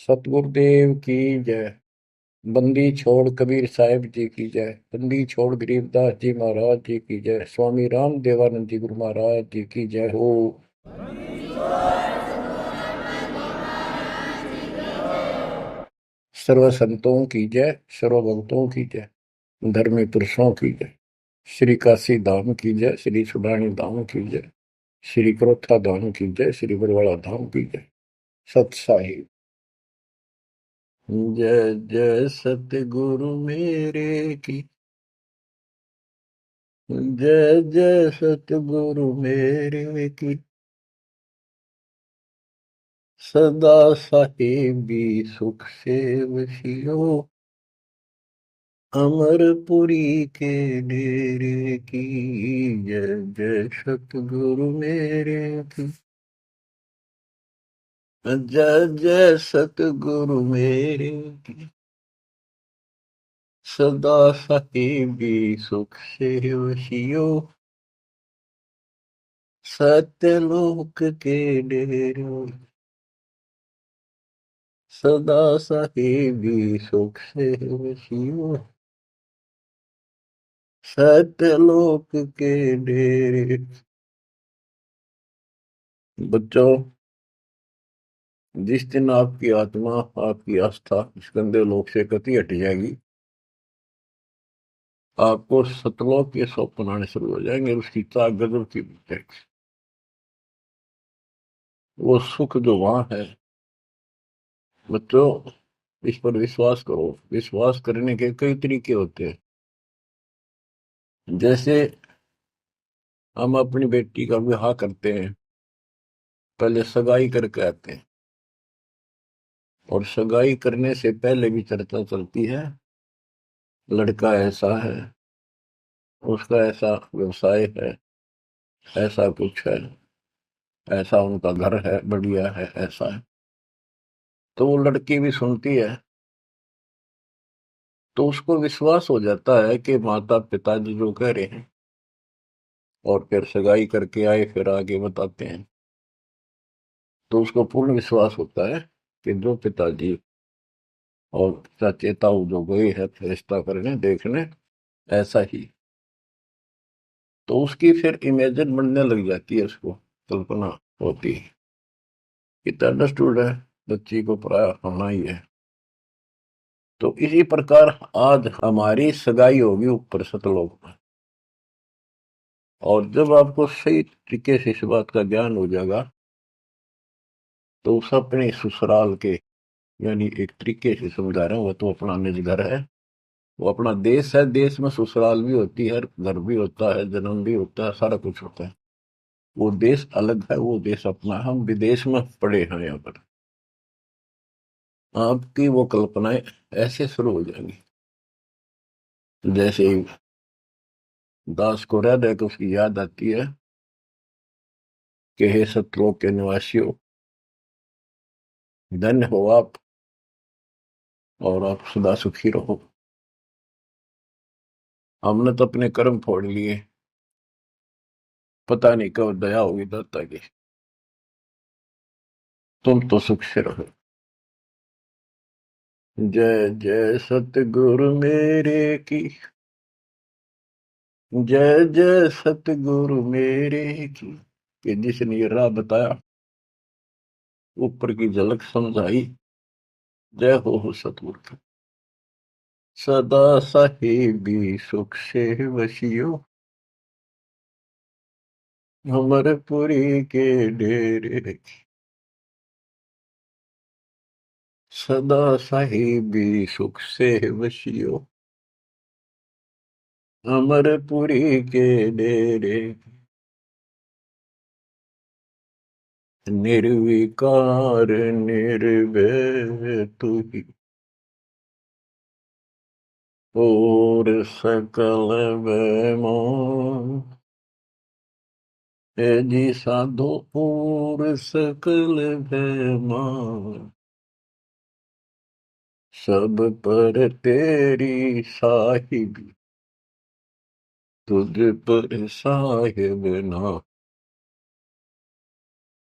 सतगुरुदेव की जय। बंदी छोड़ कबीर साहिब जी की जय। बंदी छोड़ गरीबदास जी महाराज जी की जय। स्वामी राम देवानंद जी गुरु महाराज जी की जय हो। सर्व संतों की जय, सर्व भक्तों की जय, धर्मी पुरुषों की जय। श्री काशी धाम की जय, श्री सुडानी धाम की जय, श्री क्रोथा धाम की जय, श्री बरवाड़ा धाम की जय। सत साहिब। जय जय सतगुरु मेरे की जय जय सतगुरु मेरे की सदा साहिबी सुख से वसियो अमरपुरी के डेरे की। जय जय सतगुरु मेरे की जय जय सतगुरु मेरे की सदा साहिबी सुख से वसियो सत्यलोक के डेरे सदा साहिबी सुख से वसियो सत्यलोक के डेरे। बच्चों, जिस दिन आपकी आत्मा, आपकी आस्था इस गंदे लोक से कति हट जाएगी, आपको सतलोक के स्वप्न आने शुरू हो जाएंगे। उसकी ताक गजब की जाएगी। वो सुख जो वहां है, बच्चों, इस पर विश्वास करो। विश्वास करने के कई तरीके होते हैं। जैसे हम अपनी बेटी का विवाह करते हैं, पहले सगाई करके आते हैं, और सगाई करने से पहले भी चर्चा चलती है। लड़का ऐसा है, उसका ऐसा व्यवसाय है, ऐसा कुछ है, ऐसा उनका घर है, बढ़िया है, ऐसा है। तो वो लड़की भी सुनती है, तो उसको विश्वास हो जाता है कि माता पिताजी जो कह रहे हैं, और फिर सगाई करके आए, फिर आगे बताते हैं, तो उसको पूर्ण विश्वास होता है कि जो पिताजी और चेता जो गए है रिश्ता करने देखने, ऐसा ही। तो उसकी फिर इमेजिन बनने लग जाती है, उसको कल्पना होती है। इतना अंडरस्टूड है, बच्ची को पराया होना ही है। तो इसी प्रकार आज हमारी सगाई होगी ऊपर सतलोक में। और जब आपको सही तरीके से इस बात का ज्ञान हो जाएगा, तो उस अपने ससुराल के, यानी एक तरीके से समझा रहा हूँ, वो तो अपना निज घर है, वो अपना देश है। देश में ससुराल भी होती है, घर भी होता है, जन्म भी होता है, सारा कुछ होता है। वो देश अलग है, वो देश अपना है। हम विदेश में पड़े हैं यहाँ पर। आपकी वो कल्पनाएं ऐसे शुरू हो जाएंगी, जैसे ही दास को हृदय को उसकी याद आती है कि हे सतलोक के निवासियों, धन्य हो आप, और आप सदा सुखी रहो। हमने तो अपने कर्म फोड़ लिए, पता नहीं कब दया होगी दाता की। तुम तो सुख से रहो। जय जय सतगुरु मेरे की जय जय सतगुरु मेरे की। कि जिसने ये राह बताया, ऊपर की झलक समझाई, जय हो सतगुरु की। सदा साहिबी सुख से वसियो अमरपुरी के डेरे। सदा साहिबी सुख से वसियो अमरपुरी के डेरे। निर्विकार निर्भय तू ही और सकल बेमान। है जी साधो और सकल बेमान। सब पर तेरी साहिबी, तुझ पर साहिब ना।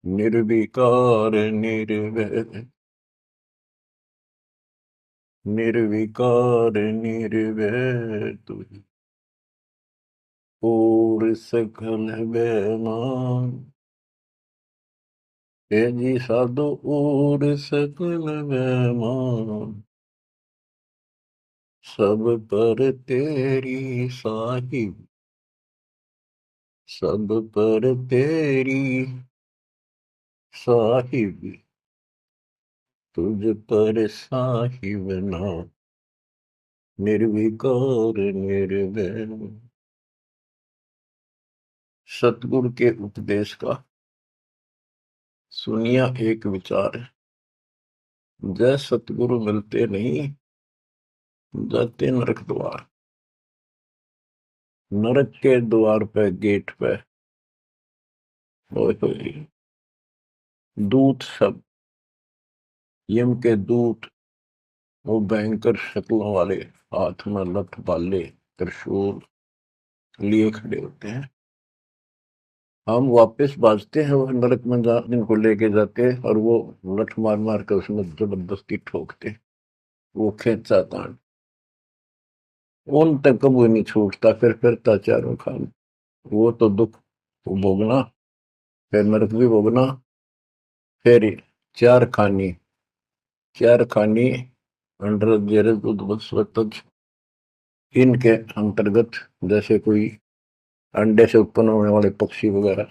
निर्विकार निर्भय निर्विकार निर्भय तुझ और सकल बेमान। हे जी साधु और सकल बेमान, सब पर तेरी साहिब, सब पर तेरी साहिब, तुझ पर साहिब ना, निर्विकार निर्भय। सतगुरु के उपदेश का सुनिया एक विचार है, जय सतगुरु मिलते नहीं, जाते नरक द्वार। नरक के द्वार पे, गेट पे ओए होए, दूत सब, यम के दूत, वो भयंकर शक्लों वाले, हाथ में लठ भाले त्रिशूल लिए खड़े होते हैं। हम वापस भाजते हैं, वो नरक में जिनको लेके जाते हैं, और वो लठ मार मार कर उसमें जबरदस्ती ठोकते, वो खेचा तान उन तक कभी नहीं छूटता, फिर फिरता चारों खान। वो तो दुख भोगना, फिर नरक भी भोगना, फिर चार खानी, चार खानी अंडर जेरज उद्वत्सवतज, इनके अंतर्गत जैसे कोई अंडे से उत्पन्न होने वाले पक्षी वगैरह,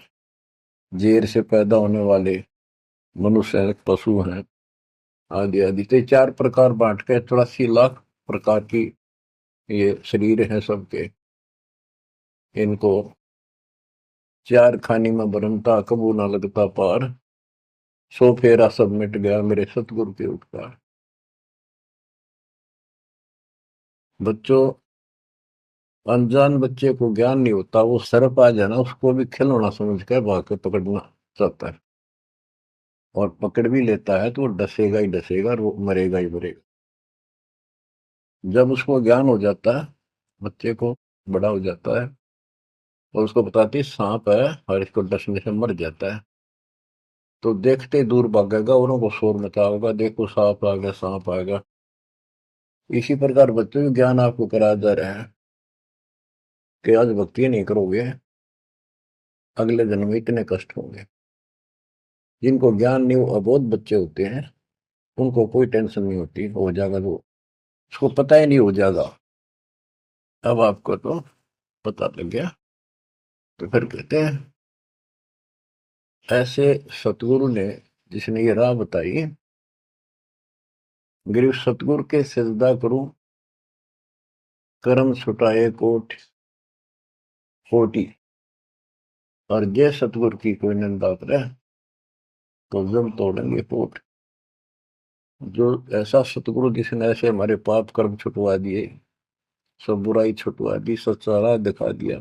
जेर से पैदा होने वाले मनुष्य हैं, पशु हैं, आदि आदि। तो चार प्रकार बांट के 84 लाख प्रकार की ये शरीर हैं सबके। इनको चार खानी में बरनता, कबू ना लगता पार, सो फेरा सब मिट गया मेरे सतगुरु के उपकार। बच्चों, अनजान बच्चे को ज्ञान नहीं होता, वो सर्प आ जाए ना, उसको भी खिलौना समझ के भाग के पकड़ना चाहता है, और पकड़ भी लेता है तो वो डसेगा ही डसेगा, और वो मरेगा ही मरेगा। जब उसको ज्ञान हो जाता है, बच्चे को, बड़ा हो जाता है, और उसको बताती है सांप है, और इसको डसने से मर जाता है, तो देखते ही दूर भागेगा, और उनको शोर मचाएगा, देखो सांप आ गया, सांप आ गया। इसी प्रकार बच्चों को ज्ञान आपको कराया जा रहा है कि आज भक्ति नहीं करोगे, अगले जन्म में इतने कष्ट होंगे। जिनको ज्ञान नहीं, वो अबोध बच्चे होते हैं, उनको कोई टेंशन नहीं होती, हो जाएगा, वो उसको पता ही नहीं हो जाएगा। अब आपको तो पता लग गया। तो फिर कहते हैं, ऐसे सतगुरु ने, जिसने ये राह बताई, गिरु सतगुरु के सिजदा करूं, कर्म छुटाए कोट कोटि, और जय सतगुरु की कोई निंदा करे, तो जब तोड़ेंगे पोट। जो ऐसा सतगुरु जिसने ऐसे हमारे पाप कर्म छुटवा दिए, सब बुराई छुटवा दी, सच्चा राह दिखा दिया,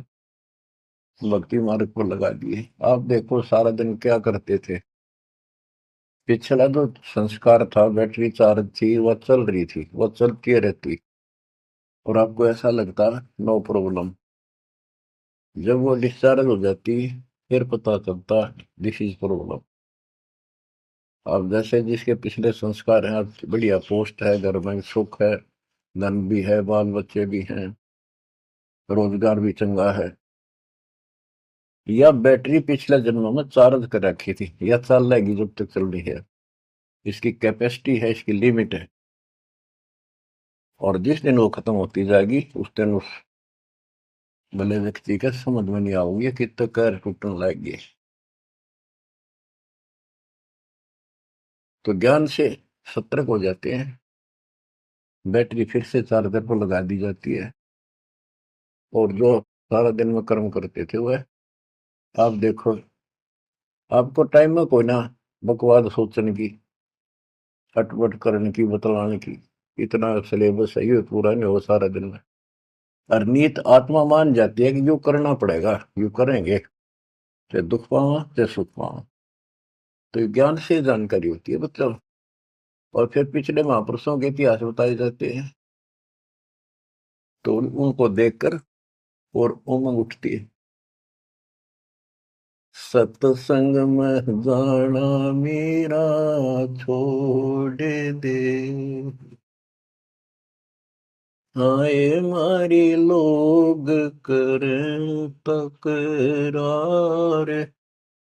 भक्ति मार्ग पर लगा दिए। आप देखो सारा दिन क्या करते थे। पिछला जो संस्कार था, बैटरी चार्ज थी, वह चल रही थी, वह चलती रहती, और आपको ऐसा लगता नो प्रॉब्लम। जब वो डिस्चार्ज हो जाती, फिर पता चलता दिस इज प्रॉब्लम। अब जैसे जिसके पिछले संस्कार हैं, अब बढ़िया पोस्ट है, घर में सुख है, धन भी है, बाल बच्चे भी हैं, रोजगार भी चंगा है, या बैटरी पिछले जन्मों में चार्ज कर रखी थी, या चल रहेगी जब तक चल रही है, इसकी कैपेसिटी है, इसकी लिमिट है। और जिस दिन वो खत्म होती जाएगी, उस दिन उस भले व्यक्ति के समझ में नहीं आओगे कि तो कैर टूटने लगेगी। तो ज्ञान से सतर्क हो जाते हैं, बैटरी फिर से चार्जर पर लगा दी जाती है, और जो सारा दिन में कर्म करते थे वह, आप देखो, आपको टाइम में कोई ना बकवाद सोचने की, अटपट करने की, बतलाने की, इतना सिलेबस सही है, पूरा नहीं हो सारा दिन में। और नीत आत्मा मान जाती है कि जो करना पड़ेगा, यू करेंगे, चाहे दुख पावा चाहे सुख पावा। तो ज्ञान से जानकारी होती है मतलब। और फिर पिछले महापुरुषों के इतिहास बताए जाते हैं, तो उनको देखकर और उमंग उठती है। सत्संग में जाना मेरा छोड़ दे, आए मारी लोग करें तकरार,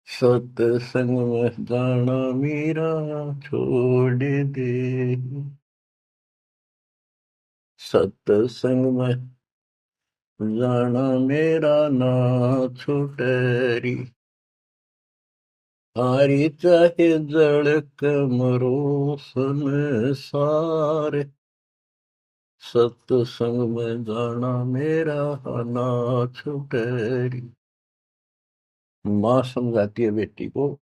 सत्संग में जाना मेरा छोड़ दे, सत्संग में जाना मेरा ना छुटेरी, हारी चाहे जड़क मरो संसार, सत्संग में जाना मेरा ना छुटेरी। माँ समझाती है बेटी को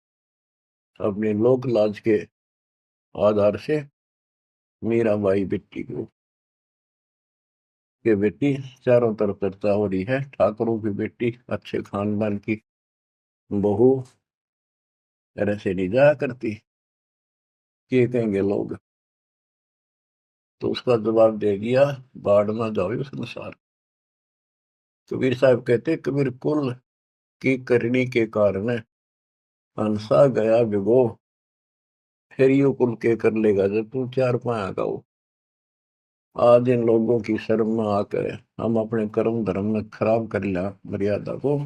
अपने लोक लाज के आधार से, मीराबाई बेटी को, कि बेटी चारों तरफ चर्चा हो रही है, ठाकुरों की बेटी अच्छे खानदान की बहू तरह से नहीं जाया करती, ये कहेंगे लोग। तो उसका जवाब दे दिया, बाढ़ में जाओ संसार। कबीर साहब कहते, कबीर कुल की करनी के कारण हंसा गया विगो, फिर यू कुल के कर लेगा जब तू चार पाया का हो। आज इन लोगों की शर्म में आकर हम अपने कर्म धर्म में खराब कर लिया मर्यादा को,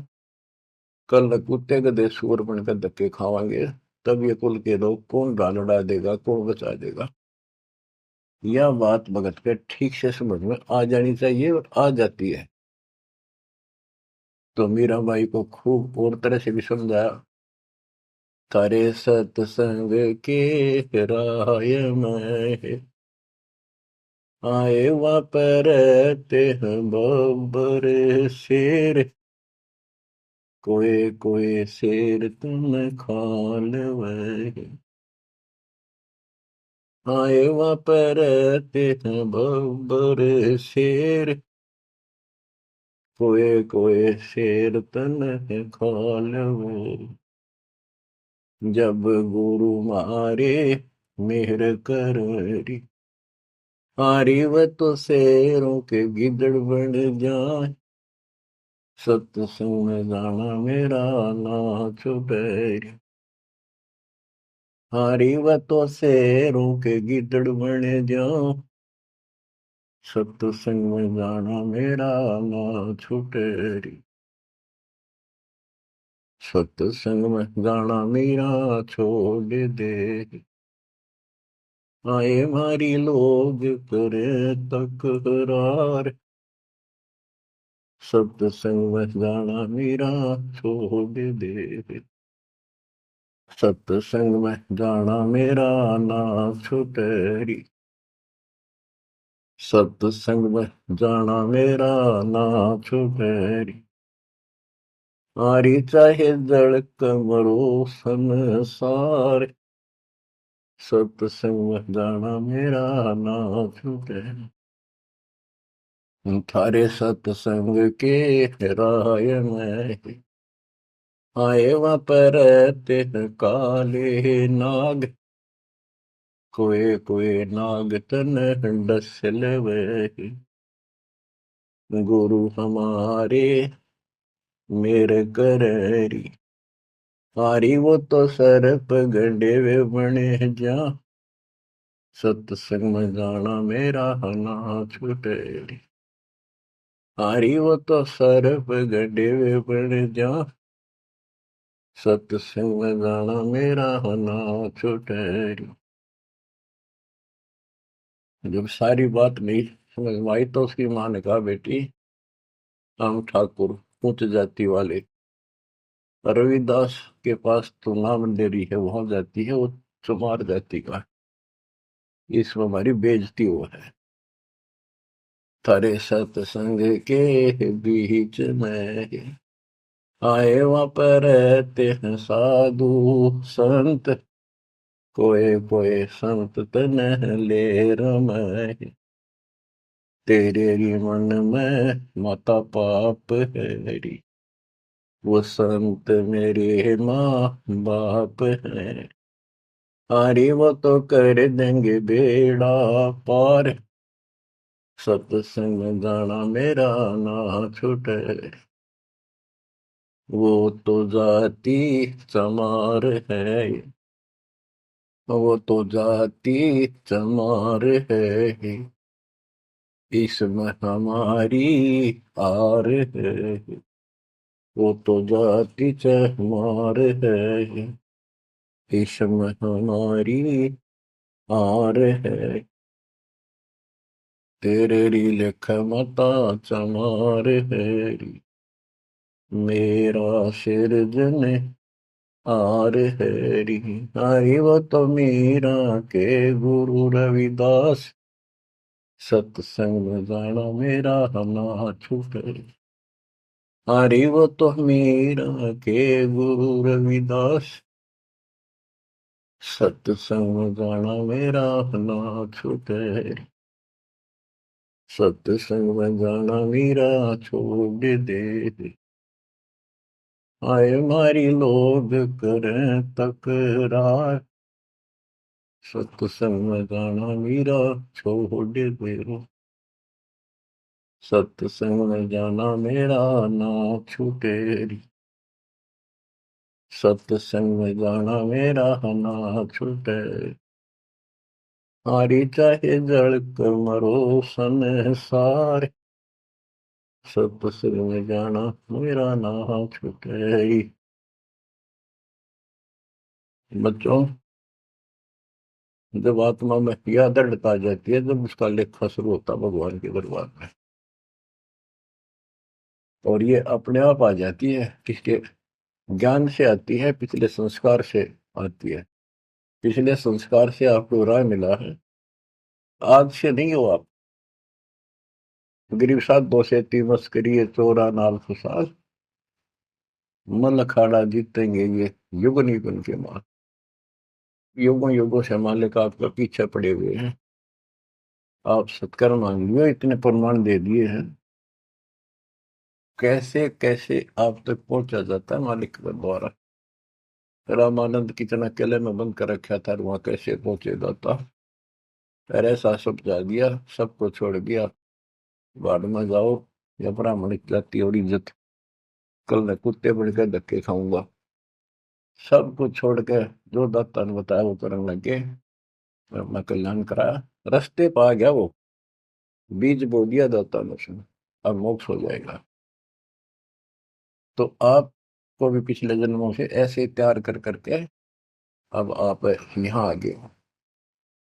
कल कुत्ते गधे सूअर बनकर धक्के खावांगे, तब ये कुल के लोग कौन डाल उड़ा देगा, कौन बचा देगा। यह बात भगत के ठीक से समझ में आ जानी चाहिए, और आ जाती है। तो मीराबाई को खूब और तरह से भी समझाया, तारे सत्संग के राय में आए वापरते हैं बब्बर शेर, कोई कोई शेर तुम खाल वह, आए वापरते हैं बब्बर शेर, कोई कोई शेर तन खाल वह, जब गुरु मारे मेहर करी, हारी व तो शेरों के गिदड़ बन जाए, सत्संग में जाना मेरा ना छुटे, हारी व तो शेरों के गिदड़ बन जाओ, सत्संग में जाना मेरा ना छुटे, सत्संग में जाना मेरा छोड़ दे, आए मारी लोग करे तकरार, सत्संग में जाना मेरा छोड़ दे, सत्संग में जाना मेरा ना छुटेरी, सत्संग में जाना मेरा ना छुटेरी, आरी चाहे जड़क मरो संसार, सत्संग में जाना मेरा ना छुटेरी, थारे सत्संग के राय में आए वहाँ पर रहते हैं काले नाग, कोई कोई नाग तन डसल वे, गुरु हमारे मेरे करेरी, हारी वो तो सर्प गंडे वे बने जा, सत्संग में जाना मेरा ना छुटेरी, हारी वो तो सर्प गंडे वे बने जा, सत्संग में जाना मेरा ना छुटेरी। जब सारी बात नहीं समझ में आई तो उसकी माँ ने कहा, बेटी हम ठाकुर उच्च जाति वाले, रविदास के पास तो नाम ले रही है, वहां जाती है वो चमार जाति का, इसमें हमारी बेइज्जती हुआ है। थारे सत्संग के बीच में आए वहां पर रहते हैं साधु संत, कोई कोई संत तन ले रमाए, तेरे ही मन में माता पाप है, वो संत मेरे माँ बाप है, अरे वो तो कर देंगे बेड़ा पार, सत्संग में जाना मेरा ना छूटे, वो तो जाति चमार है, वो तो जाति चमार है, इसमें हमारी हार है, वो तो जाति चमार है। इसमें हमारी हार है, तेरे री लिख मता चमार है। मेरा सिरजन हार है री। हरि वो तो मीरा के गुरु रविदास, सत्संग में जाना मेरा ना छूटे। हरि वो तो मीरा के गुरु रविदास, सत्संग में जाना मेरा ना छूटे। सत्संग में जाना मेरा छोड़ दे। आए मारी लोग करें तकरार, सत्संग में जाना मेरा छोड़ दे। सत्संग में जाना मेरा ना छूटे। सत्संग में जाना मेरा ना छूटे। हारी चाहे जड़ कर मरो संसार, सत्संग में जाना मेरा ना छूटे। बच्चों, जब आत्मा में यह दृढ़ता आ जाती है, जब उसका लेखा शुरू होता है भगवान के दरबार में, और ये अपने आप आ जाती है। किसके ज्ञान से आती है? पिछले संस्कार से आती है। पिछले संस्कार से आपको राय मिला है, आज से नहीं हो आप। गरीब साथ दो से तीन मस्करी चोरा नाल फसाद, मन अखाड़ा जीतेंगे ये युग निगुन के मार। युगों युगों से मालिक आपका पीछे पड़े हुए हैं। आप सत्कर्म मांगिए, इतने प्रमाण दे दिए हैं। कैसे कैसे आप तक पहुंचा जाता है मालिक के द्वारा। रामानंद कितना किले में बंद कर रखा था, वहां कैसे पहुंचे जाता। अरे ऐसा सब जा दिया, सबको छोड़ दिया, बाद में जाओ या ब्राह्मण जाति और इज्जत, कल मैं कुत्ते बन के धक्के खाऊंगा। सब कुछ छोड़ के जो दत्ता ने बताया वो करने लगे, अपना कल्याण कराया। रास्ते पा गया वो, बीज बो दिया दत्ता ने उसने, अब मोक्ष हो जाएगा। तो आपको भी पिछले जन्मों से ऐसे तैयार कर करके अब आप यहाँ आ गए हो।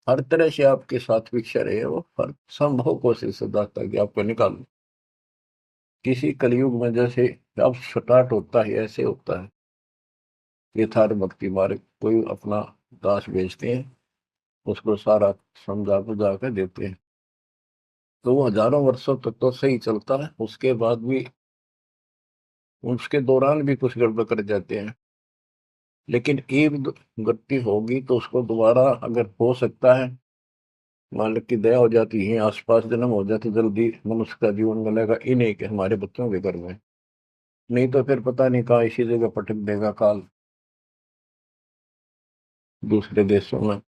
हर तरह से आपके साथ विकसा रहे हो, हर संभव कोशिश से दाता कि आपको निकालो। किसी कलयुग में जैसे अब स्टार्ट होता है ऐसे होता है। यथार्थ भक्ति मार्ग, कोई अपना दास बेचते हैं, उसको सारा समझा बुझा के देते हैं, तो वो हजारों वर्षों तक तो सही चलता है। उसके बाद भी, उसके दौरान भी कुछ गड़बड़ कर जाते हैं। लेकिन एक गलती होगी तो उसको दोबारा अगर हो सकता है, मालिक की दया हो जाती है, आसपास जन्म हो जाती, जल्दी मनुष्य का जीवन मिलेगा। ही नहीं कि हमारे बच्चों के घर में, नहीं तो फिर पता नहीं कहाँ इसी जगह पटक देगा काल, दूसरे देशों में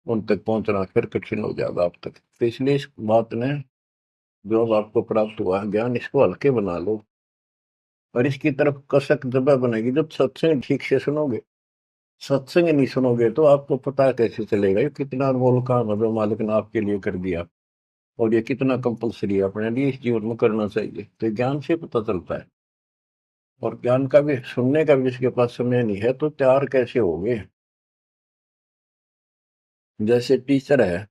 उन तक पहुंचना फिर कठिन हो जाएगा आप तक। तो इसलिए इस बात ने, जो अब आपको प्राप्त हुआ है ज्ञान, इसको हल्के बना लो, और इसकी तरफ कसक जब बनेगी जब सत्संग ठीक से सुनोगे। सत्संग नहीं सुनोगे तो आपको पता कैसे चलेगा ये कितना अनमोल काम है जो मालिक ने आपके लिए कर दिया, और ये कितना कंपलसरी है अपने लिए इस जीवन में करना चाहिए। तो ज्ञान से पता चलता है। और ज्ञान का भी सुनने का भी इसके पास समय नहीं है, तो तैयार कैसे होगे? जैसे टीचर है,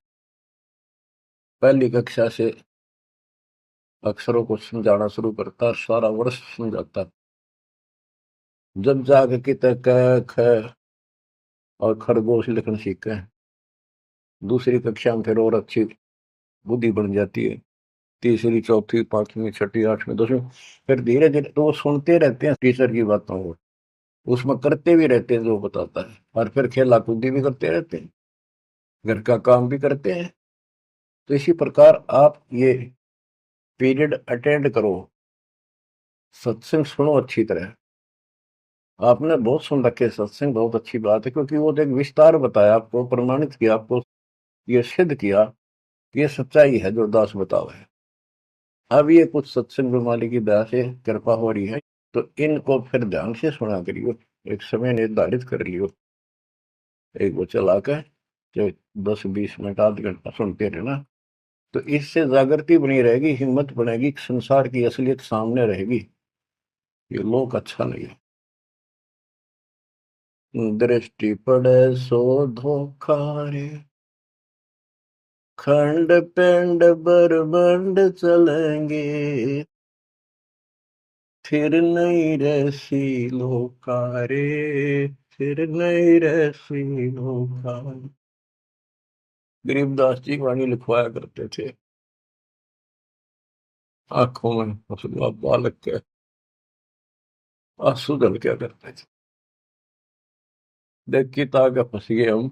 पहली कक्षा से अक्षरों को समझाना शुरू करता, सारा वर्ष समझाता, जब जाके कित क ख और खरगोश लिखना सीखे, दूसरी कक्षा में फिर और अच्छी बुद्धि बन जाती है, तीसरी चौथी पांचवी छठी आठवीं दसवीं, फिर धीरे धीरे तो वो सुनते रहते हैं टीचर की बातों को, उसमें करते भी रहते हैं जो बताता है, और फिर खेला कूदी भी करते रहते हैं, घर का काम भी करते हैं। तो इसी प्रकार आप ये पीरियड अटेंड करो, सत्संग सुनो अच्छी तरह। आपने बहुत सुन रखे सत्संग, बहुत अच्छी बात है, क्योंकि वो तो एक विस्तार बताया आपको, प्रमाणित किया आपको, ये सिद्ध किया कि ये सच्चाई है जो दास बताओ है। अब ये कुछ सत्संग मालिक की दया से कृपा हो रही है, तो इनको फिर ध्यान से सुना करियो, एक समय निर्धारित कर लियो, एक वो चला कर जो 10-20 मिनट आध घंटा सुनते रहना, तो इससे जागृति बनी रहेगी, हिम्मत बनेगी, संसार की असलियत सामने रहेगी। ये लोक अच्छा नहीं है। दृष्टि पड़े सो धोखा रे, खंड पिंड बरबंड चलेंगे, फिर नहीं रसी लोका रे, फिर नहीं रसी लोका। गरीबदास जी वाणी लिखवाया करते थे। आंखों में हंसुआ बालक के आंसू दल क्या करते थे। देख की ताकत फंस गए हम,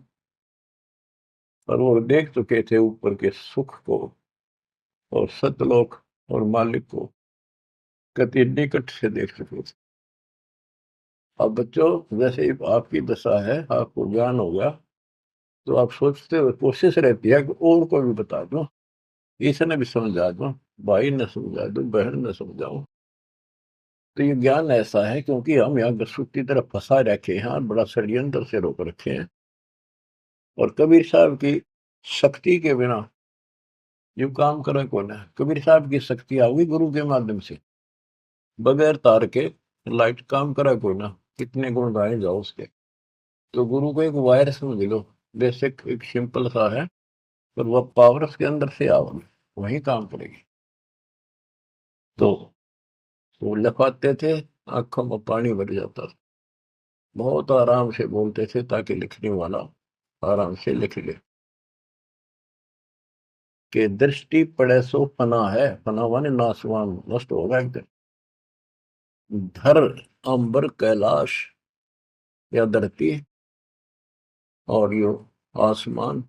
और वो देख चुके थे ऊपर के सुख को और सतलोक और मालिक को कति निकट से देख चुके थे। अब बच्चों, जैसे ही आपकी दशा है, आपको ज्ञान होगा, तो आप सोचते हो, कोशिश रहती है कि और को भी बता दूं, इसने भी समझा दूं, भाई ने समझा दूं, बहन ने समझाऊं। तो ये ज्ञान ऐसा है क्योंकि हम यहाँ गसूत की तरफ फंसा रखे हैं और बड़ा षड्यंत्र से रोक रखे हैं। और कबीर साहब की शक्ति के बिना जो काम करे कौन है। कबीर साहब की शक्ति आओगी गुरु के माध्यम से, बगैर तार के लाइट काम करे कौन ना, कितने गुण गाए जाओ उसके। तो गुरु को एक वायर समझ लो, बेसिक एक सिंपल सा है, पर वह पावर उसके अंदर से आओगी, वही काम करेगी। तो वो लिखवाते थे, आंखों में पानी भर जाता था। बहुत आराम से बोलते थे ताकि लिखने वाला आराम से लिख ले। कि दृष्टि पड़े सो फना है, फना माने नासवान, नष्ट होगा एक दिन। धर अंबर कैलाश या धरती, और यो आसमान,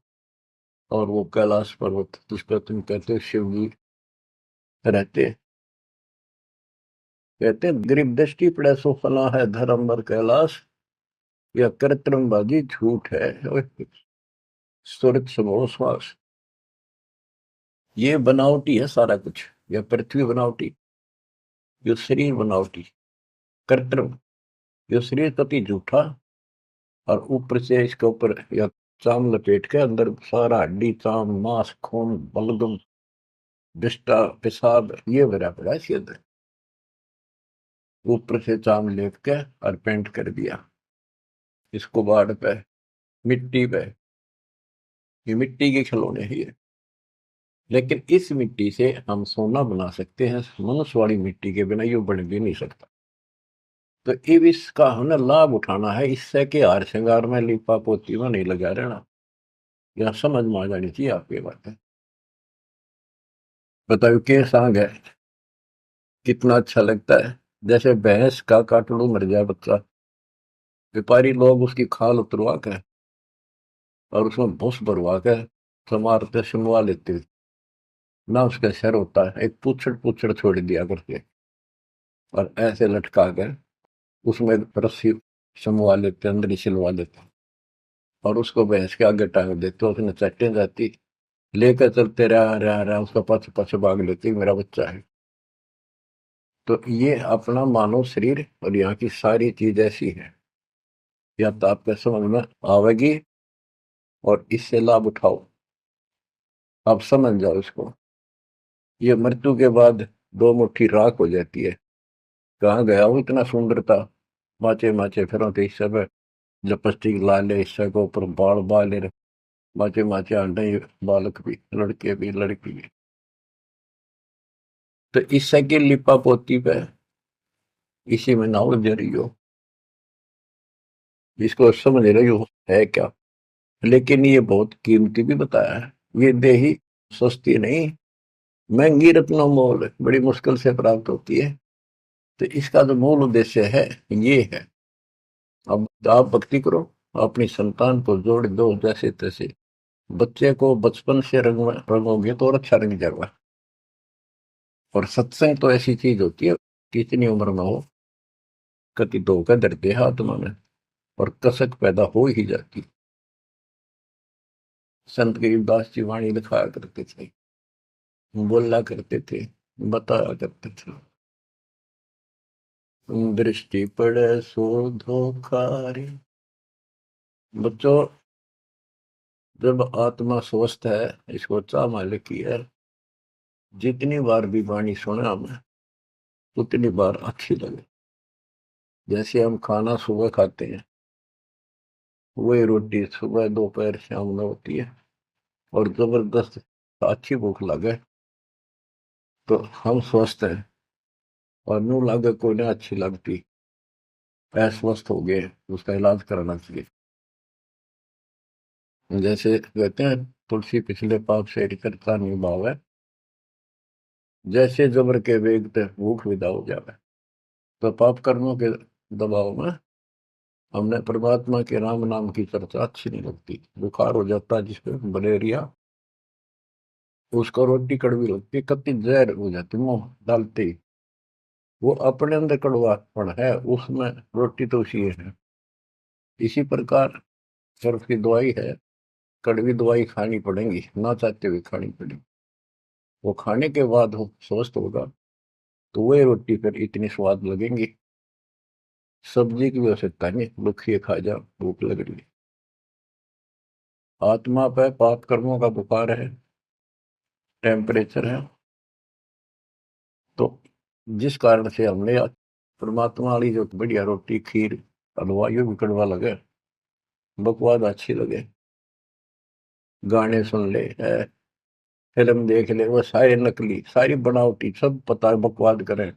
और वो कैलाश पर्वत जिसका तुम कहते हो शिव जी रहते। कहते गरीब दृष्टि पड़े सो फना है, धर अंबर कैलाश, या कृत्रिम बाजी झूठ है। सुरत समो श्वास, ये बनावटी है सारा कुछ। यह पृथ्वी बनावटी, ये शरीर बनावटी, कृत्रिम। ये शरीर कति झूठा, और ऊपर से इसके ऊपर या चाम लपेट के अंदर सारा हड्डी चाम मांस खून बलगम विष्टा पेशाब ये भरा पड़ा है इसके अंदर। ऊपर से चाम लेप के और पेंट कर दिया इसको बाढ़ पे, मिट्टी पे। ये मिट्टी के खिलौने ही है, लेकिन इस मिट्टी से हम सोना बना सकते हैं। मनुष्य वाली मिट्टी के बिना ये बन भी नहीं सकता। तो अब इसका हमें लाभ उठाना है, इससे के हार श्रृंगार में लिपा पोती में नहीं लगा रहना। यह समझ में आ जानी चाहिए आपकी बात है। बताओ के सांग है, कितना अच्छा लगता है। जैसे भैंस का काटड़ू मर जाए बच्चा, व्यापारी लोग उसकी खाल उतरवा के और उसमें भूस भरवा के समारते सुनवा लेते ना। उसका सर होता है एक पूछड़ पूछड़ छोड़ दिया करके, और ऐसे लटका कर उसमें रस्सी समवा लेते, अंदर ही सिलवा लेते, और उसको भैंस के आगे टांग देते। उसने चट्टे जाती, लेकर चलते रहा उसका पछ पछ भाग लेती, मेरा बच्चा है। तो ये अपना मानव शरीर और यहाँ की सारी चीज ऐसी है, या तो आपके समझ में आवेगी और इससे लाभ उठाओ, आप समझ जाओ इसको। ये मृत्यु के बाद दो मुट्ठी राख हो जाती है। कहाँ गया वो इतना सुंदर था, माचे माचे फिर इस सब लिपस्टिक लाले, इससे को ऊपर बाल बाले, माचे माचे आंडे, बालक भी, लड़के भी, लड़की भी। तो इससे की लिपा पोती पे इसी में ना उलझ रही हो, इसको समझ रही हो है क्या। लेकिन ये बहुत कीमती भी बताया है। ये देही सस्ती नहीं, महंगी रत्नों मोल, बड़ी मुश्किल से प्राप्त होती है। तो इसका जो मूल उद्देश्य है ये है। अब आप भक्ति करो, अपनी संतान को जोड़ दो जैसे तैसे। बच्चे को बचपन से रंगोगे तो और अच्छा रंग जाएगा। और सत्संग तो ऐसी चीज होती है, कितनी उम्र में हो, कति धोखा धरते हाथ में, और कसक पैदा हो ही जाती। संत गरीबदास जी वाणी लिखाया करते थे, बोला करते थे, बताया करते थे। दृष्टि पड़े सो धोखा रे। बच्चों, जब आत्मा स्वस्थ है, इसको चाह मालिक की है, जितनी बार भी वाणी सुने हमें उतनी बार अच्छी लगे। जैसे हम खाना सुबह खाते हैं, वही रोटी सुबह दोपहर शाम में होती है, और जबरदस्त अच्छी भूख लगे तो हम स्वस्थ हैं, और नू लागे कोई ना अच्छी लगती, अस्वस्थ हो गए, उसका इलाज कराना चाहिए। जैसे कहते हैं, तुलसी पिछले पाप से करता निभावे, जैसे जबर के वेग ते भूख विदा हो जावे। तो पाप कर्मों के दबाव में हमने परमात्मा के राम नाम की चर्चा अच्छी नहीं लगती। बुखार हो जाता है जिसपे मलेरिया, उसको रोटी कड़वी लगती, कति जहर हो जाती मुंह डालते ही। वो अपने अंदर कड़वापन है, उसमें रोटी तो उसी है। इसी प्रकार सर्व की दवाई है, कड़वी दवाई खानी पड़ेगी, ना चाहते हुए खानी पड़ेगी। वो खाने के बाद वो स्वस्थ होगा, तो वही रोटी फिर इतनी स्वाद लगेंगी। सब्जी की भी आवश्यकता नहीं, दुखिए खा जा, भूख लग रही। आत्मा पे पाप कर्मों का बुखार है, टेम्परेचर है, तो जिस कारण से हमने परमात्मा वाली जो बढ़िया रोटी खीर हलवा यो भी कड़वा लगे, बकवाद अच्छी लगे, गाने सुन ले है, फिल्म देख ले, वो सारे नकली सारी बनावटी सब पता है, बकवाद करें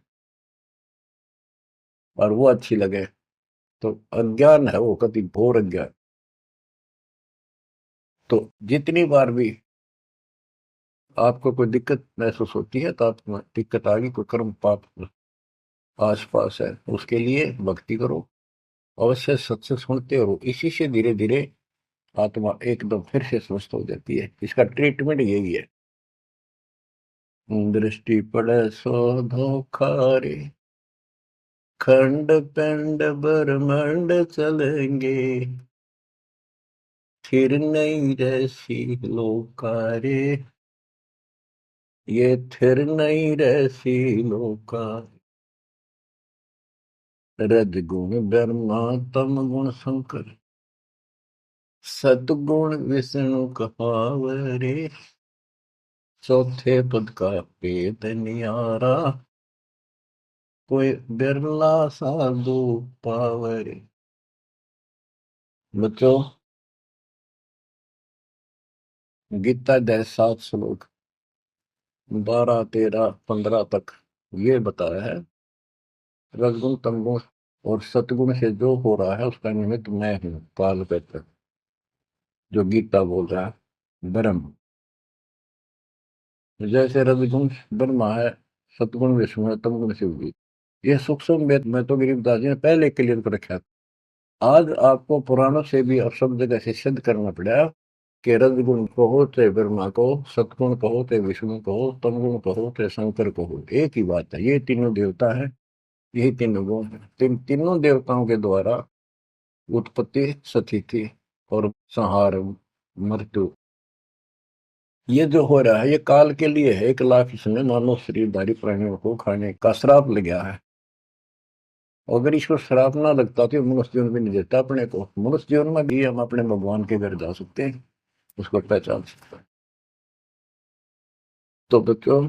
और वो अच्छी लगे, तो अज्ञान है, वो कति घोर अज्ञान। तो जितनी बार भी आपको कोई दिक्कत महसूस होती है, तो आपको दिक्कत आ गई, कोई कर्म पाप आस पास है, उसके लिए भक्ति करो, अवश्य सत्संग सुनते रहो। इसी से धीरे धीरे आत्मा एकदम फिर से स्वस्थ हो जाती है। इसका ट्रीटमेंट यही है। दृष्टि पड़े सो धोखा रे, खंड पिंड ब्रह्मांड चलेंगे, फिर नहीं रहसी लोकारे, ये थिर नहीं रहसी लोका। रजगुण ब्रह्मा तम गुण शंकर, सतगुण विष्णु कहावरे, चौथे पद का भेद नियारा, कोई बिरला साधु पावरे। बच्चों, गीता अध्याय 7 श्लोक 12 13 15 तक ये बताया है, रजगुण तमगुण और सतगुण से जो हो रहा है उसका निमित्त मैं हूं, काल कहते, जो गीता बोल रहा है ब्रह्म। जैसे रजगुण ब्रह्मा है, सतगुण विष्णु है, तमगुण शिव जी। ये सूक्ष्म भेद मैं तो गरीबदास जी ने पहले क्लियर कर रखा था। आज आपको पुराणों से भी और सब जगह से सिद्ध करना पड़ा कि रजगुण कहो चाहे ब्रह्मा कहो, सतगुण कहो चाहे विष्णु कहो, तमगुण कहो चाहे शंकर कहो, एक ही बात है। ये तीनों देवता है, यही तीनों गुण है। तीनों देवताओं के द्वारा उत्पत्ति, स्थिति और संहार, मृत्यु, ये जो हो रहा है ये काल के लिए है। 1 लाख इसमें मानव शरीरधारी प्राणियों को खाने का श्राप लग गया है। अगर इसको श्राप ना लगता तो मनुष्य जीवन भी नहीं देता अपने को। मनुष्य जीवन में भी हम अपने भगवान के घर जा सकते हैं, उसको पहचान सकते हैं। तो बच्चों,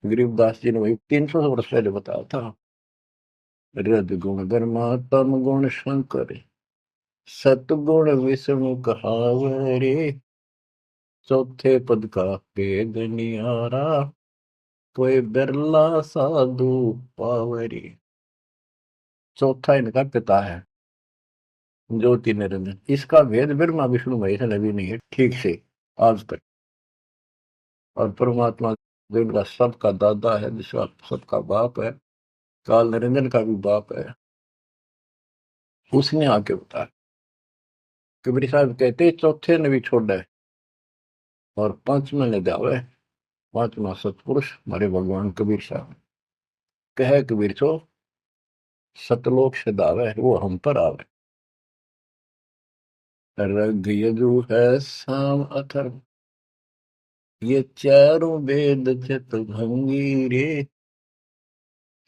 गरीबदास जी ने वही 300 वर्ष पहले बताया था, रज गुण धर्मा तम गुण शंकर, सतगुण विष्णु कहावरे, चौथे पद का भेद नियारा, कोई बिरला साधु पावरी। चौथा इनका पिता है, ज्योति निरंजन। इसका भेद ब्रह्मा विष्णु महेश ने भी नहीं है ठीक से आज तक। और परमात्मा जो इनका सबका दादा है, जिसका सबका बाप है, काल निरंजन का भी बाप है, उसने आके बताया। कबीर साहब कहते चौथे ने भी छोड़ा है और पांचवें ने दावे। पांचवा सतपुरुष हमारे भगवान कबीर साहब कहे, कबीर छो सतलोक से दावे वो हम पर आवे। रग यजु है साम अथर्व, ये चारों वेद चित भंगी रे,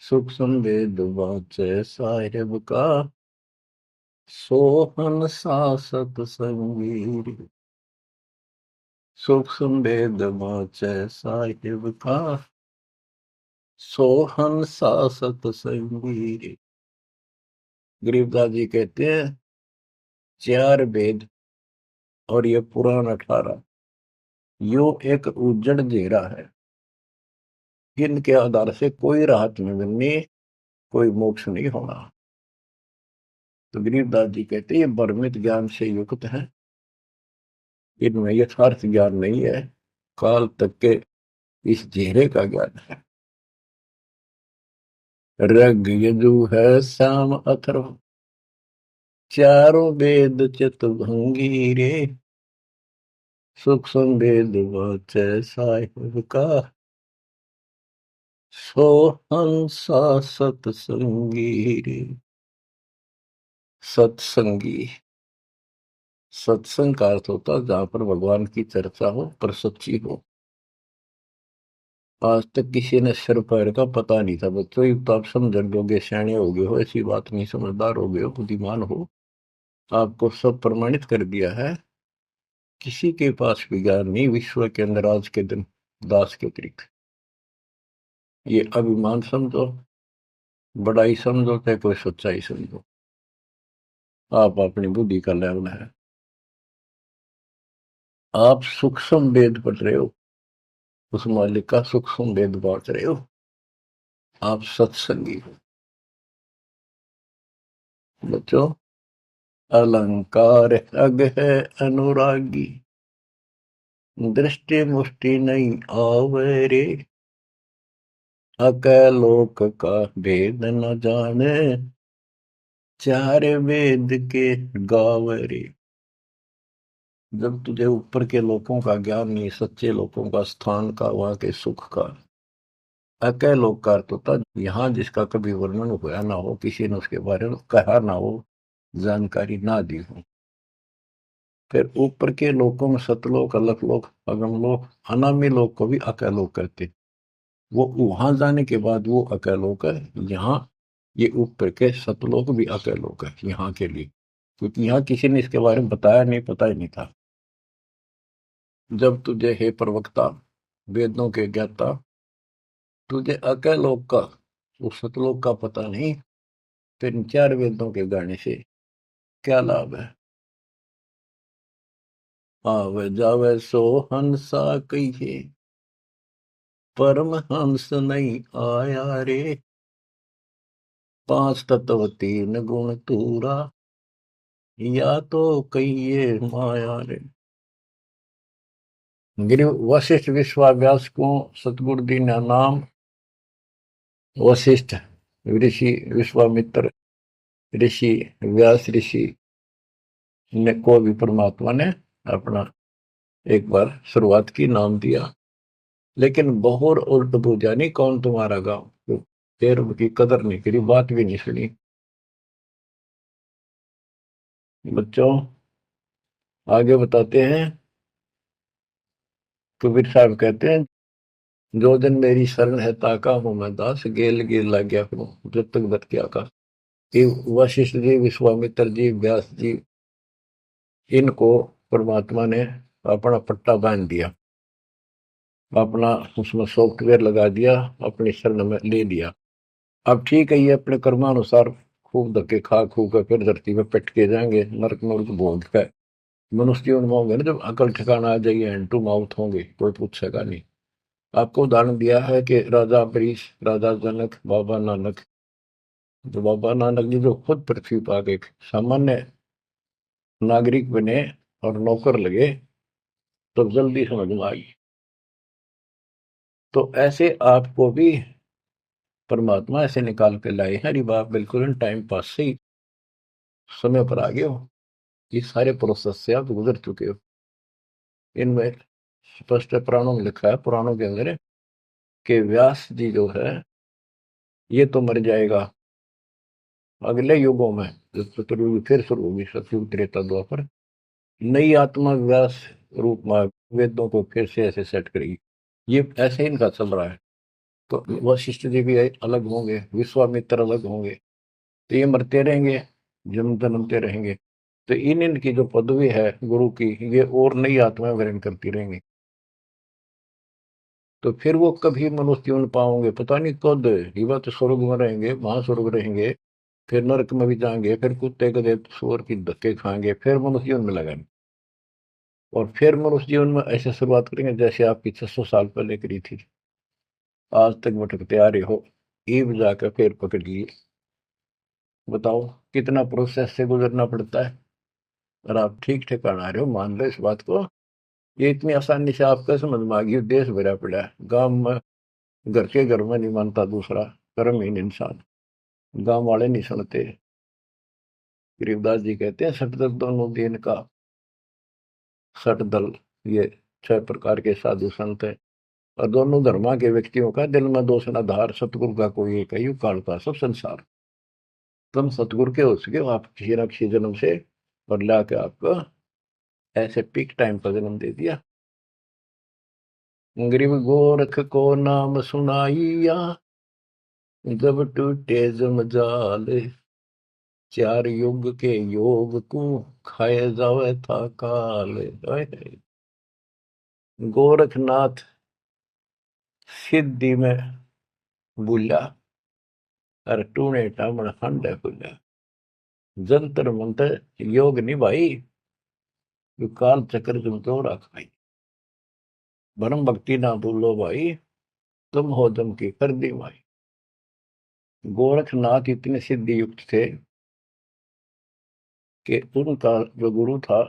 सूक्ष्म वेद वाचे साहिब का, सोहन सासत संगीर। सूक्ष्म भेद वाचै साहिब का, सोहन सा सतसंगी रे। गरीबदास जी कहते हैं चार वेद और ये पुराण 18 यो एक उज्जड़ घेरा है, इनके आधार से कोई राहत नहीं मिलनी, कोई मोक्ष नहीं होना। तो गरीबदास जी कहते हैं ये भ्रमित ज्ञान से युक्त है, इनमें यथार्थ ज्ञान नहीं है, काल तक के इस घेरे का ज्ञान है। ऋग यजु है साम अथर्व, चारों वेद चितभंगी रे। सूक्ष्म वेद वाचै साहिब का, सोहंसा सतसंगी रे। सत्संगी, सत्संग का अर्थ होता है जहां पर भगवान की चर्चा हो पर सच्ची हो। आज तक किसी ने सिर पैर का पता नहीं था बच्चों, ये तो आप समझ लोगे, सियाने हो गए हो, ऐसी बात नहीं, समझदार हो गए हो, बुद्धिमान हो, आपको सब प्रमाणित कर दिया है। किसी के पास भी ज्ञान नहीं विश्व के अंदर आज के दिन दास के अतिरिक्त। ये अभिमान समझो, बड़ाई समझो, चाहे कोई सच्चाई समझो, आप अपनी बुद्धि का लेवल है। आप सूक्ष्म वेद पढ़ रहे हो, उस मालिक का सूक्ष्म वेद बांट रहे हो, आप सत्संगी हो। बच्चों, अलंकार अग है अनुरागी, दृष्टि मुष्टि नहीं आवे रे। अकलोक का भेद न जाने, चार वेद के गावरे। जब तुझे ऊपर के लोगों का ज्ञान नहीं, सच्चे लोगों का, स्थान का, वहां के सुख का, अकलोक का अर्थ होता यहाँ जिसका कभी वर्णन हुआ ना हो, किसी ने उसके बारे में कहा ना हो, जानकारी ना दी हो। फिर ऊपर के लोकों में सतलोक, अलकलोक, अगमलोक, अनामी लोक को भी अकलोक कहते। वो वहां जाने के बाद वो अकलोक है। यहाँ ये ऊपर के सतलोक भी अकलोक है यहाँ के लिए, क्योंकि यहाँ किसी ने इसके बारे में बताया नहीं, पता ही नहीं था। जब तुझे हे प्रवक्ता, वेदों के ज्ञाता, तुझे अकलोक का, उस सतलोक का पता नहीं, फिर इन चार वेदों के गाने से क्या लाभ है। आवे जावे सो हंसा कहिए, परम हंस नहीं आया रे। पांच तत्व तीन गुण तूरा, या तो कहिए माया रे। गिरि वशिष्ठ विश्वाव्यास को सतगुरु दी ना नाम, वशिष्ठ ऋषि, विश्वामित्र ऋषि, व्यास ऋषि ने को भी परमात्मा ने अपना एक बार शुरुआत की, नाम दिया, लेकिन बहुर उल्ट पूजा नहीं, कौन तुम्हारा गांव, फिर उनकी कदर नहीं करी, बात भी नहीं सुनी। बच्चों, आगे बताते हैं। कबीर साहब कहते हैं जो दिन मेरी शरण है ताका हूं मैं दास, गेल गिर लग गया करूं जब तक बत के आकाश। ये वशिष्ठ जी, विश्वामित्र जी, व्यास जी, इनको परमात्मा ने अपना पट्टा बांध दिया, अपना उसमें सॉफ्टवेयर लगा दिया, अपनी शरण में ले लिया। अब ठीक है, ये अपने कर्मानुसार खूब धक्के खा खू कर फिर धरती में पिट के जाएंगे, नरक नरक भोग कर मनुष्य जीवन में होंगे ना, जब अकल ठिकाना आ जाइए, हैंड टू माउथ होंगे, कोई पूछेगा नहीं। आपको उदाहरण दिया है कि राजा अम्बरीश, राजा जनक, बाबा नानक। तो बाबा नानक जी जो खुद पृथ्वी पर आ गए, सामान्य नागरिक बने और नौकर लगे, तो जल्दी समझ में आई। तो ऐसे आपको भी परमात्मा ऐसे निकाल के लाए हैं, अरे बाप बिल्कुल टाइम पास से ही समय पर आ गए हो, ये सारे प्रोसेस से आप गुजर चुके हो। इनमें स्पष्ट पुराणों में लिखा है, पुराणों के अंदर कि व्यास जी जो है ये तो मर जाएगा अगले युगों में, जब चतुर्युग फिर शुरू होगी, सतयुग, त्रेता, द्वापर, नई आत्मा व्यास रूप में वेदों को फिर से ऐसे सेट करेगी। ये ऐसे इनका चल रहा है। तो वशिष्ठ जी भी अलग होंगे, विश्वामित्र अलग होंगे, तो ये मरते रहेंगे, जन्म जन्मते रहेंगे। तो इन इनकी जो पदवी है गुरु की, ये और नई आत्माएं ग्रहण करती रहेंगी। तो फिर वो कभी मनुष्य जीवन पाओगे पता नहीं कद। युवा तो स्वर्ग में रहेंगे, वहां स्वर्ग रहेंगे, फिर नरक में भी जाएंगे, फिर कुत्ते गधे सूअर की धक्के खाएंगे, फिर मनुष्य जीवन में लगाएंगे, और फिर मनुष्य जीवन में ऐसे शुरुआत करेंगे जैसे आपकी 600 साल पहले करी थी। आज तक भटकते आ रहे हो, ईब जाकर फिर पकड़ लिए। बताओ कितना प्रोसेस से गुजरना पड़ता है। और आप ठीक ठिकाना आ रहे हो, मान लो इस बात को। ये इतनी आसानी से आपका समझ में आ गई। देश भरा पड़ा है गांव में, घर के घर में नहीं मानता दूसरा, कर्महीन इंसान, गांव वाले नहीं सुनते। गरीबदास जी कहते हैं सटदल दोनों दिन का, सटदल ये 6 प्रकार के साधु संत है, और दोनों धर्मा के व्यक्तियों का दिल में दोष न धार, सतगुरु का कोई एक युग काल का सब संसार। तुम सतगुरु के हो सके हो आप किसी न किसी जन्म से, और ला के आपको ऐसे पीक टाइम पर जन्म दे दिया। गरीब गोरख को नाम सुनाइया, जब टूटे जमजाल, 4 युग के योग को खाए जावे था काल। गोरखनाथ सिद्धि में बुला, और टूणे टामण हंडे खुला। जंतर मंतर योग नहीं भाई, जो काल चक्र तुम क्यों रखाई। भरम भक्ति ना भूलो भाई, तुम हो दम की कर दी भाई। गोरखनाथ इतने सिद्धि युक्त थे कि उनका जो गुरु था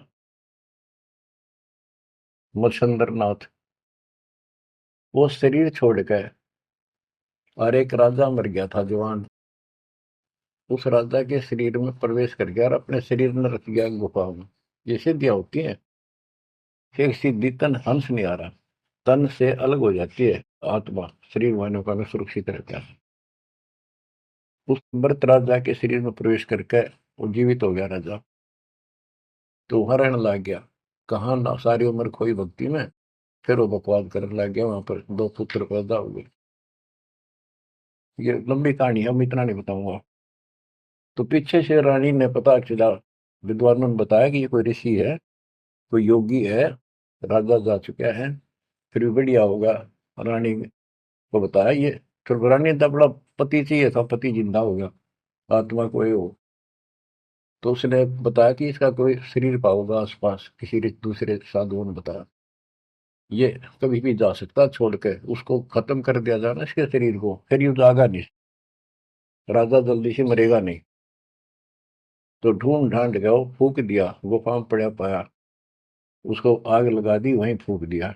मच्छंद्र नाथ, वो शरीर छोड़ गए, और एक राजा मर गया था जवान, उस राजा के शरीर में प्रवेश कर गया और अपने शरीर में रख गया गुफा में। ये सिद्धियां होती हैं। फिर सिद्धि तन हंस नहीं आ रहा, तन से अलग हो जाती है आत्मा, शरीर वालों का में सुरक्षित रहता है। उस मृत राजा के शरीर में प्रवेश करके वो जीवित हो गया राजा। तो हरण लग गया, कहाँ ना सारी उम्र खोई भक्ति में, फिर वो बकवास करने लग गया। वहां पर 2 पुत्र पैदा हुए। ये लंबी कहानी है, मैं इतना नहीं बताऊंगा। तो पीछे से रानी ने पता चला, विद्वानों ने बताया कि ये कोई ऋषि है, कोई योगी है, राजा जा चुका है, फिर भी बढ़िया होगा। रानी को बताया ये, फिर रानी ने बड़ा पति चाहिए था, पति जिंदा हो गया, आत्मा कोई हो। तो उसने बताया कि इसका कोई शरीर पाओगा आसपास, किसी दूसरे साधुओं ने बताया ये कभी भी जा सकता छोड़ के, उसको खत्म कर दिया जाना इसके शरीर को, फिर ये जागा नहीं, राजा जल्दी से मरेगा नहीं। तो ढूंढ ढांड गया, फूक दिया, गुफा में पड़ा पाया, उसको आग लगा दी, वहीं फूक दिया।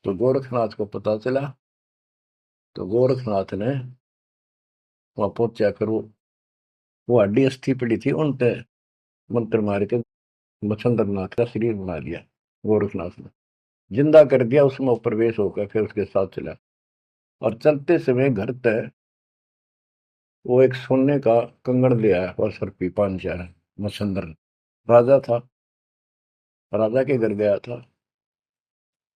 तो गोरखनाथ को पता चला, तो गोरखनाथ ने वहां पहुंचा कर वो हड्डी अस्थि पड़ी थी उन पे मंत्र मार के मच्छंद्र नाथ का शरीर बना लिया। गोरखनाथ ने जिंदा कर दिया, उसमें वो प्रवेश होकर फिर उसके साथ चला। और चलते समय घर तक वो एक सोने का कंगन ले आया और सर पी 5 चार। मच्छंद्र राजा था, राजा के घर गया था,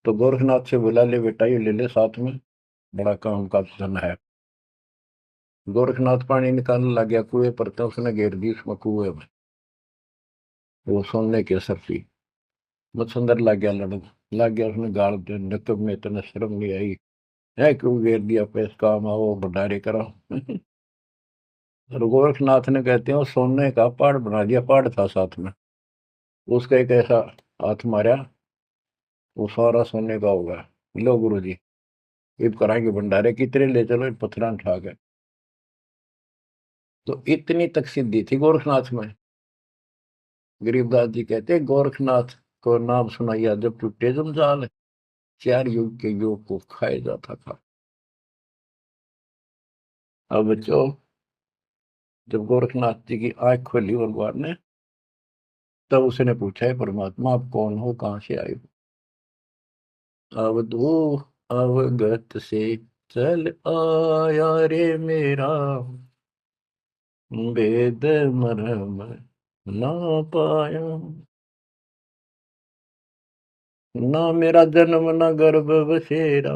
तो गोरखनाथ से बोला ले बेटा ये ले ले साथ में, बड़ा काम का धन है। गोरखनाथ पानी निकालने लग गया कुएं पर, तो उसने घेर दी उसमें कुएं में, वो सोने के असर पी। मच्छंदर लग गया लड़न, लग गया उसने गाल दे, नकब में इतना शर्म नहीं आई है, क्यों घेर दिया, पैस काम आओ भंडारे करो। और गोरखनाथ ने कहते हैं वो सोने का पहाड़ बना दिया, पहाड़ था साथ में, उसका एक ऐसा हाथ मारा, वो सारा सोने का होगा। लो गुरु जी, इब कराएंगे भंडारे, कितने ले चलो, पत्थर उठा के। तो इतनी तक सिद्धि थी गोरखनाथ में। गरीबदास जी कहते हैं गोरखनाथ को नाम सुनाइया, जब टूटे जंजाल, 4 युग के योग को खाए जाता था। अब बच्चों, जब गोरखनाथ जी की आंख खोली भगवान ने, तब उसने पूछा है परमात्मा आप कौन हो, कहाँ से आए हो। अवधू अवगत से चल आया रे मेरा, वेद मरम ना पाया। ना मेरा जन्म न गर्भ बसेरा,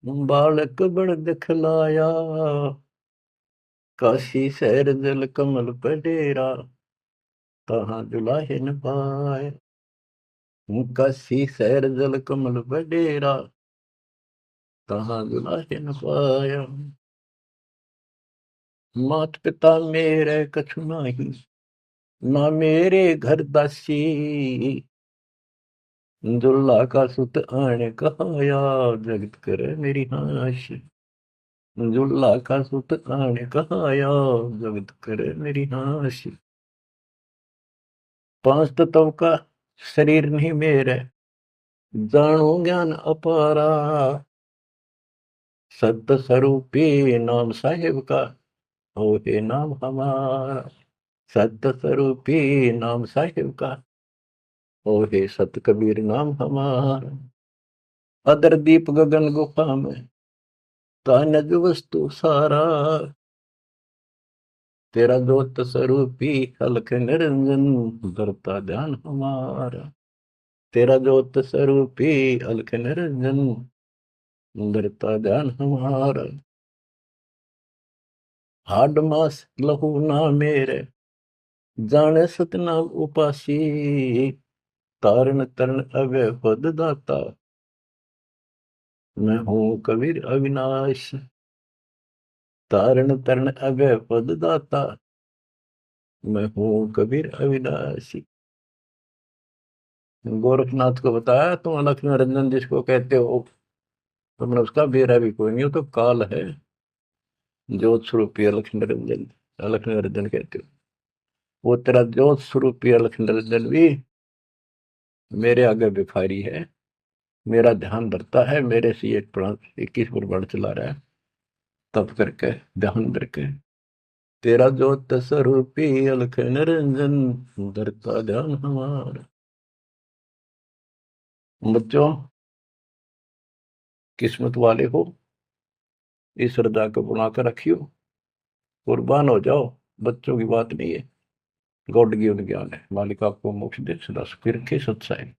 बालक बड़ दिखलाया, काशी शहर जल कमल पडेरा, कहाँ दुलाहिन पाए। काशी सैर जल कमल बडेरा, कहाँ दुलाहे न पाया। मात पिता मेरे कछु नाही, ना मेरे घर दासी, दुल्ला का सुत आने कहाया, जगत करे मेरी हाशि। दुल्ला का सुत आने कहाया, जगत करे मेरी हाशि। पांच तत्व का शरीर नहीं मेरे, जानो ज्ञान अपारा। सत्य स्वरूपी नाम साहिब का, हो हे नाम हमारा। सत्य स्वरूपी नाम साहिब का, हो हे सत कबीर नाम हमारा। अदर दीप गगन गुफा में, तानज वस्तु सारा। तेरा दोस्त स्वरूपी अलख निरंजन, धरता ध्यान हमारा। तेरा दोस्त स्वरूपी अलख निरंजन, धरता ध्यान हमारा। हाड मास लहू ना मेरे, जाने सतनाम उपासी। तारण तरण अवय पद दाता, मैं हूँ कबीर अविनाशी। तारण तरण अवय पद दाता, मैं हूँ कबीर अविनाशी। गोरखनाथ को बताया, तुम अलख निरंजन जिसको कहते हो, तुमने उसका बेरा भी कोई नहीं हो, तो काल है। ज्योत स्वरूपी अलख निरंजन, अलख निरंजन कहते हो। वो तेरा ज्योत स्वरूपी अलख निरंजन भी मेरे आगे भिखारी है। मेरा ध्यान धरता है, मेरे से 21 प्रमाण चला रहा है, तप करके ध्यान करके। तेरा ज्योत स्वरूपी अलख निरंजन, धरता ध्यान हमारा। बच्चों, किस्मत वाले हो, इस श्रद्धा को बनाकर रखियो, कुर्बान हो जाओ। बच्चों की बात नहीं है, गॉड गिवन ज्ञान है। मालिक आपको मोक्ष दे, सदा सुखी रखे, सत्साई।